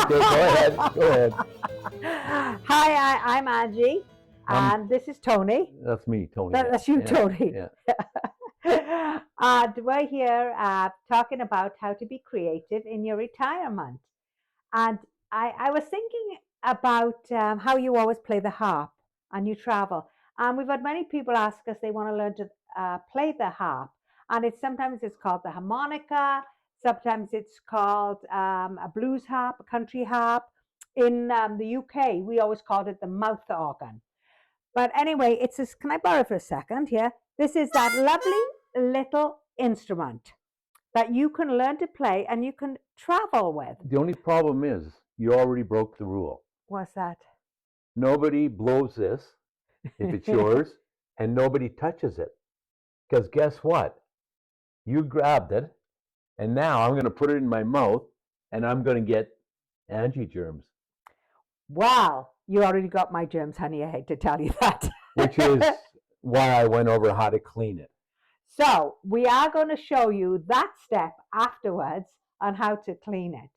Go ahead. Go ahead. Hi, I'm Anjy, and this is Tony. That's me, Tony. That's you, Yeah, Tony. Yeah. We're here talking about how to be creative in your retirement. And I was thinking about how you always play the harp and you travel. And we've had many people ask us they want to learn to play the harp. And sometimes it's called the harmonica, sometimes it's called a blues harp, a country harp. In the UK, we always called it the mouth organ. But anyway, it's this. Can I borrow for a second here? This is that lovely little instrument that you can learn to play and you can travel with. The only problem is you already broke the rule. What's that? Nobody blows this if it's yours, and nobody touches it. Because guess what? You grabbed it, and now I'm going to put it in my mouth, and I'm going to get Anjy germs. Wow, you already got my germs, honey. I hate to tell you that. Which is why I went over how to clean it. So we are going to show you that step afterwards on how to clean it.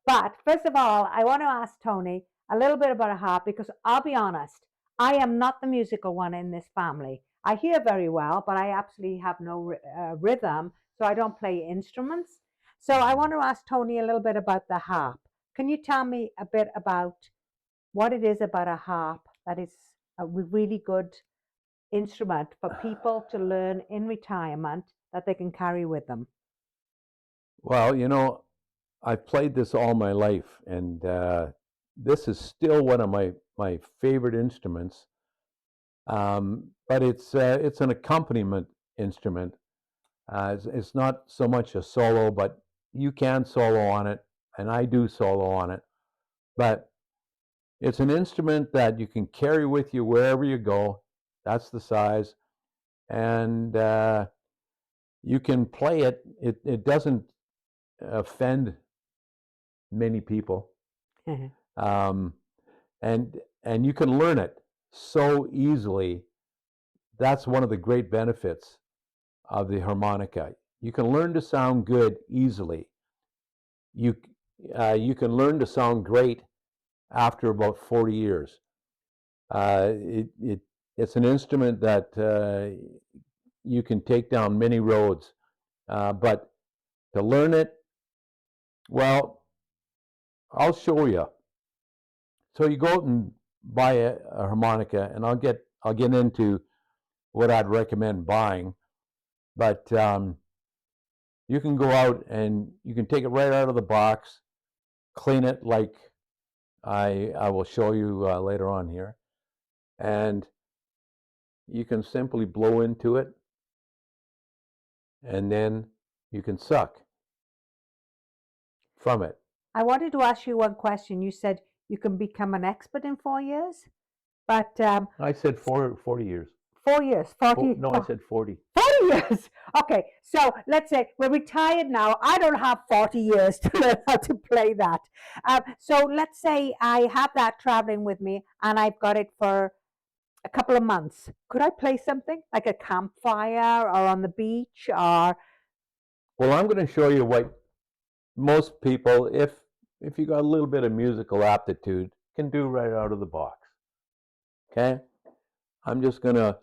But first of all, I want to ask Tony a little bit about a harp because I'll be honest, I am not the musical one in this family. I hear very well, but I absolutely have no rhythm, so I don't play instruments. So I want to ask Tony a little bit about the harp. Can you tell me a bit about what it is about a harp that is a really good instrument for people to learn in retirement that they can carry with them? Well, I've played this all my life, and this is still one of my favorite instruments. But it's an accompaniment instrument. It's not so much a solo, but you can solo on it, and I do solo on it. But it's an instrument that you can carry with you wherever you go. That's the size, and you can play it. It doesn't offend many people, and you can learn it so easily. That's one of the great benefits of the harmonica. You can learn to sound good easily. You can learn to sound great after about 40 years. It's an instrument that you can take down many roads, but to learn it, well, I'll show you. So you go out and buy a harmonica, and I'll get into what I'd recommend buying. But you can go out and you can take it right out of the box, clean it like I will show you later on here, and you can simply blow into it, and then you can suck from it. I wanted to ask you one question. You said you can become an expert in 4 years, but I said 40 years. 4 years, 40. No, I said 40. 40 years. Okay, so let's say we're retired now. I don't have 40 years to learn how to play that. So let's say I have that traveling with me and I've got it for a couple of months. Could I play something like a campfire or on the beach or? Well, I'm going to show you what most people, if you got a little bit of musical aptitude, can do right out of the box. Okay? I'm just going to,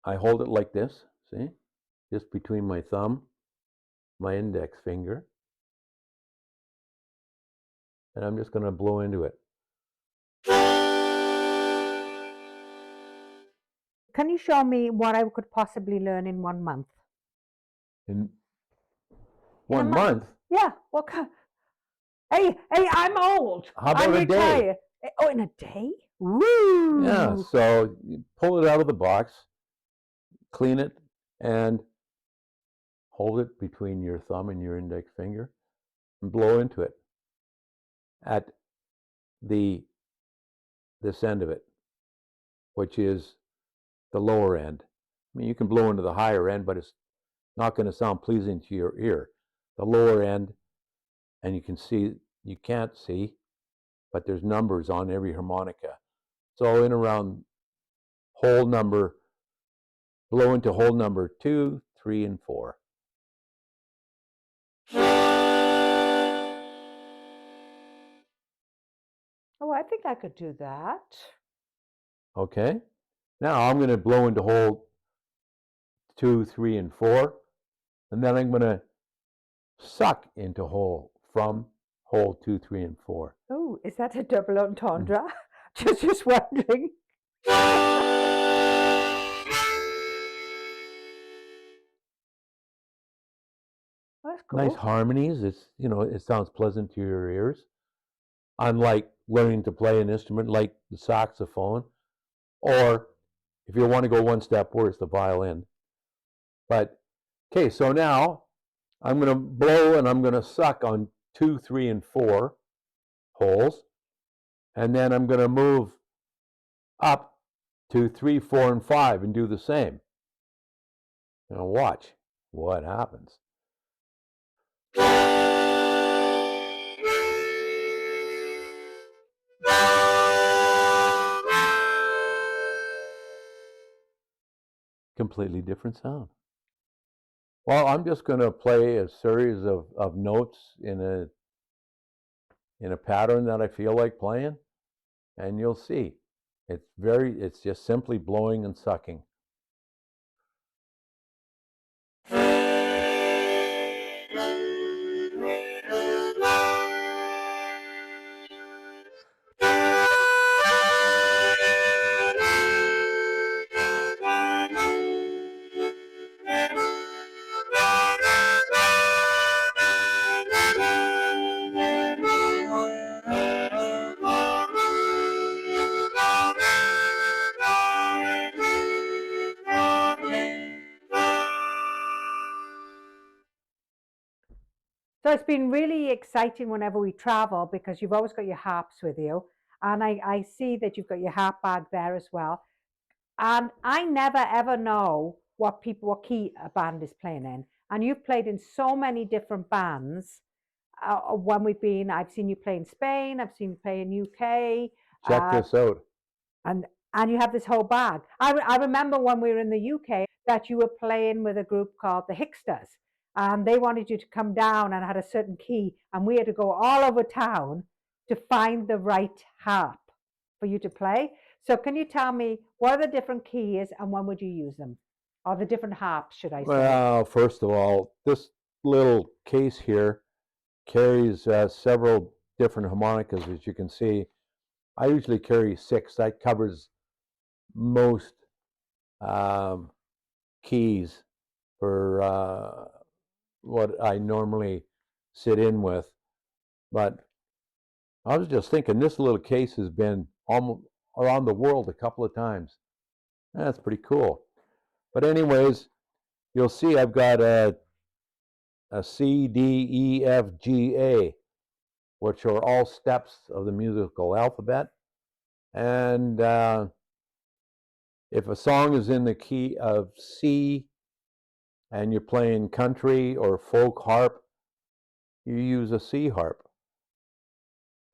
I hold it like this, see? Just between my thumb, my index finger. And I'm just going to blow into it. Can you show me what I could possibly learn in 1 month? In 1 month? Yeah. What kind? Hey, I'm old. How about I'm a retired. day? Oh, in a day? Woo! Yeah, so you pull it out of the box, clean it, and hold it between your thumb and your index finger and blow into it at this end of it, which is the lower end. I mean, you can blow into the higher end, but it's not going to sound pleasing to your ear. The lower end, and you can't see, but there's numbers on every harmonica. So in around hole number, blow into hole number 2, 3, and 4. I think I could do that. Okay. Now I'm going to blow into hole 2, 3, and 4, and then I'm going to suck into from hole 2, 3, and 4. Oh, is that a double Mm. entendre? Just wondering. That's Nice cool. harmonies. It sounds pleasant to your ears. Unlike learning to play an instrument like the saxophone, or if you want to go one step worse, the violin. But okay, so now I'm going to blow and I'm going to suck on 2, 3, and 4 holes, and then I'm going to move up to 3, 4, and 5 and do the same. Now watch what happens. Completely different sound. Well, I'm just going to play a series of notes in a pattern that I feel like playing, and you'll see. It's just simply blowing and sucking. So it's been really exciting whenever we travel because you've always got your harps with you. And I see that you've got your harp bag there as well. And I never ever know what key a band is playing in. And you've played in so many different bands. When I've seen you play in Spain, I've seen you play in UK, Check this out. and you have this whole bag. I remember when we were in the UK that you were playing with a group called the Hicksters, and they wanted you to come down and had a certain key, and we had to go all over town to find the right harp for you to play. So can you tell me what are the different keys and when would you use them? Or the different harps, should I say? Well, first of all, this little case here carries several different harmonicas, as you can see. I usually carry 6. That covers most um, keys for what I normally sit in with. But I was just thinking, this little case has been almost around the world a couple of times. That's pretty cool. But anyways, you'll see I've got a C, D, E, F, G, A, which are all steps of the musical alphabet. And if a song is in the key of C and you're playing country or folk harp, you use a C harp.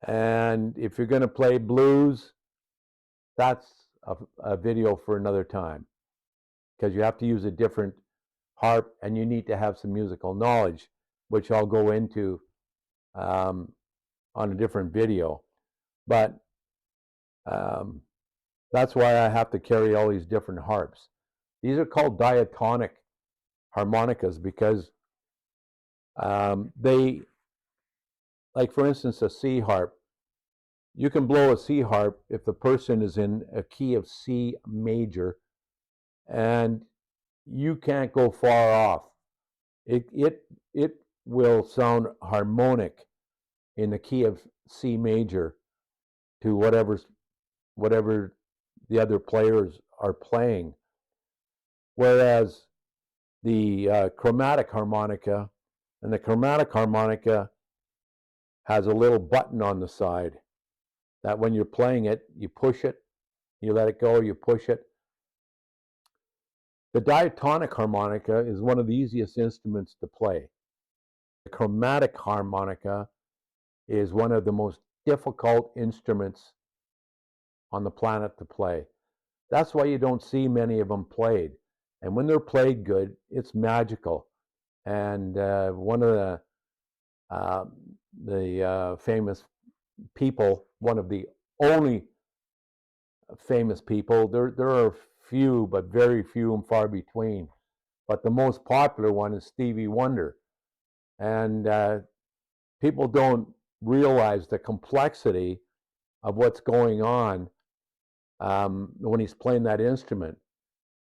And if you're going to play blues, that's a video for another time because you have to use a different harp and you need to have some musical knowledge, which I'll go into on a different video. But that's why I have to carry all these different harps. These are called diatonic harmonicas because they, like for instance, a C harp. You can blow a C harp if the person is in a key of C major, and you can't go far off. It will sound harmonic in the key of C major to whatever the other players are playing. Whereas the chromatic harmonica, and the chromatic harmonica has a little button on the side that when you're playing it, you push it, you let it go, you push it. The diatonic harmonica is one of the easiest instruments to play. The chromatic harmonica is one of the most difficult instruments on the planet to play. That's why you don't see many of them played. And when they're played good, it's magical. And one of the famous people, one of the only famous people. There are few, but very few and far between. But the most popular one is Stevie Wonder, and people don't realize the complexity of what's going on when he's playing that instrument,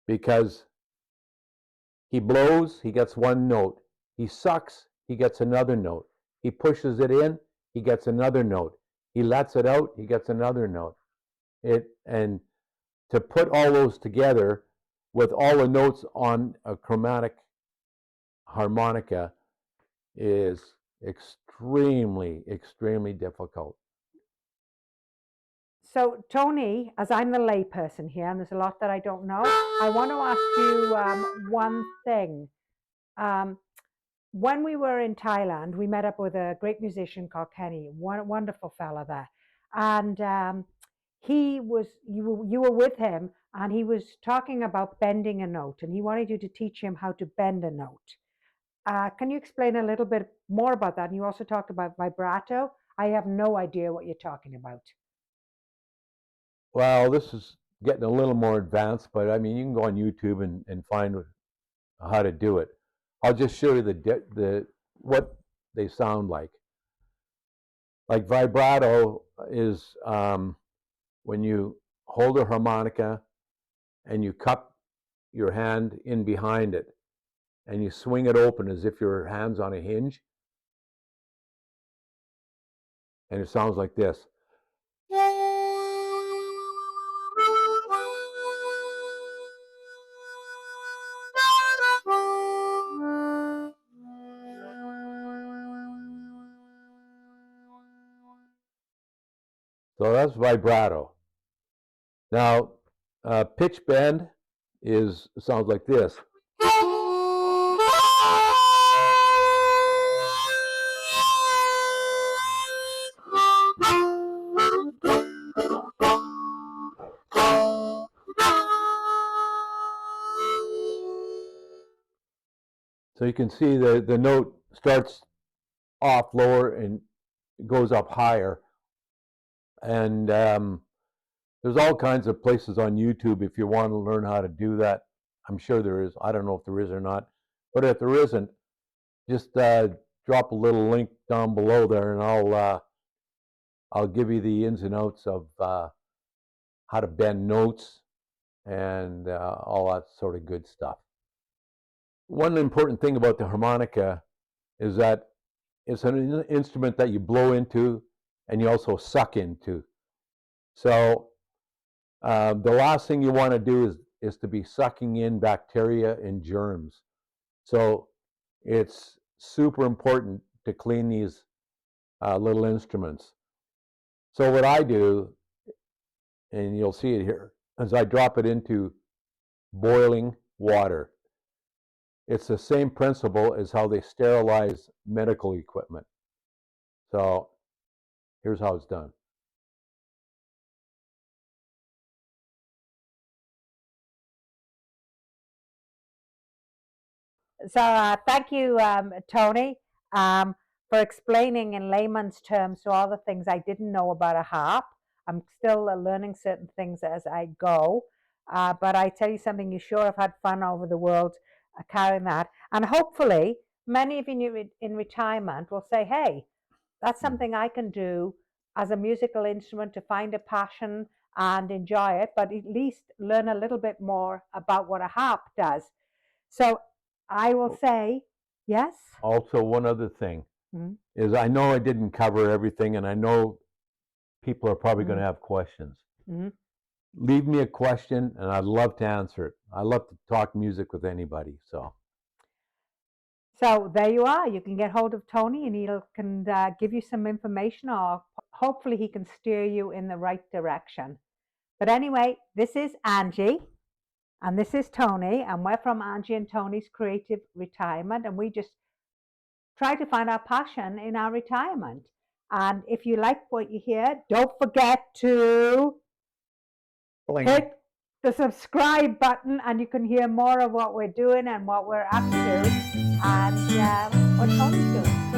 because he blows, he gets one note. He sucks, he gets another note. He pushes it in, he gets another note. He lets it out, he gets another note. And to put all those together with all the notes on a chromatic harmonica is extremely, extremely difficult. So, Tony, as I'm the layperson here, and there's a lot that I don't know, I want to ask you one thing. When we were in Thailand, we met up with a great musician called Kenny, one wonderful fella there, and you were with him, and he was talking about bending a note, and he wanted you to teach him how to bend a note. Can you explain a little bit more about that? And you also talked about vibrato. I have no idea what you're talking about. Well, this is getting a little more advanced, but I mean, you can go on YouTube and find how to do it. I'll just show you the what they sound like. Like vibrato is when you hold a harmonica and you cup your hand in behind it and you swing it open as if your hand's on a hinge, and it sounds like this. So that's vibrato. Now, pitch bend sounds like this. So you can see the note starts off lower and goes up higher. And there's all kinds of places on YouTube if you want to learn how to do that. I'm sure there is. I don't know if there is or not. But if there isn't, just drop a little link down below there, and I'll give you the ins and outs of how to bend notes and all that sort of good stuff. One important thing about the harmonica is that it's an instrument that you blow into and you also suck into. So the last thing you want to do is to be sucking in bacteria and germs. So it's super important to clean these little instruments. So what I do, and you'll see it here, is I drop it into boiling water. It's the same principle as how they sterilize medical equipment. So here's how it's done. So thank you, Tony, for explaining in layman's terms to all the things I didn't know about a harp. I'm still learning certain things as I go. But I tell you something, you sure have had fun over the world carrying that. And hopefully, many of you in retirement will say, hey, that's something I can do as a musical instrument to find a passion and enjoy it, but at least learn a little bit more about what a harp does. So I will say, yes. Also, one other thing Mm-hmm. is I know I didn't cover everything, and I know people are probably going to have questions. Mm-hmm. Leave me a question, and I'd love to answer it. I love to talk music with anybody. So there you are. You can get hold of Tony, and he can give you some information, or hopefully he can steer you in the right direction. But anyway, this is Angie, and this is Tony, and we're from Anjy and Tony's Creative Retirement, and we just try to find our passion in our retirement. And if you like what you hear, don't forget to hit the subscribe button, and you can hear more of what we're doing and what we're up to and what Tony's doing.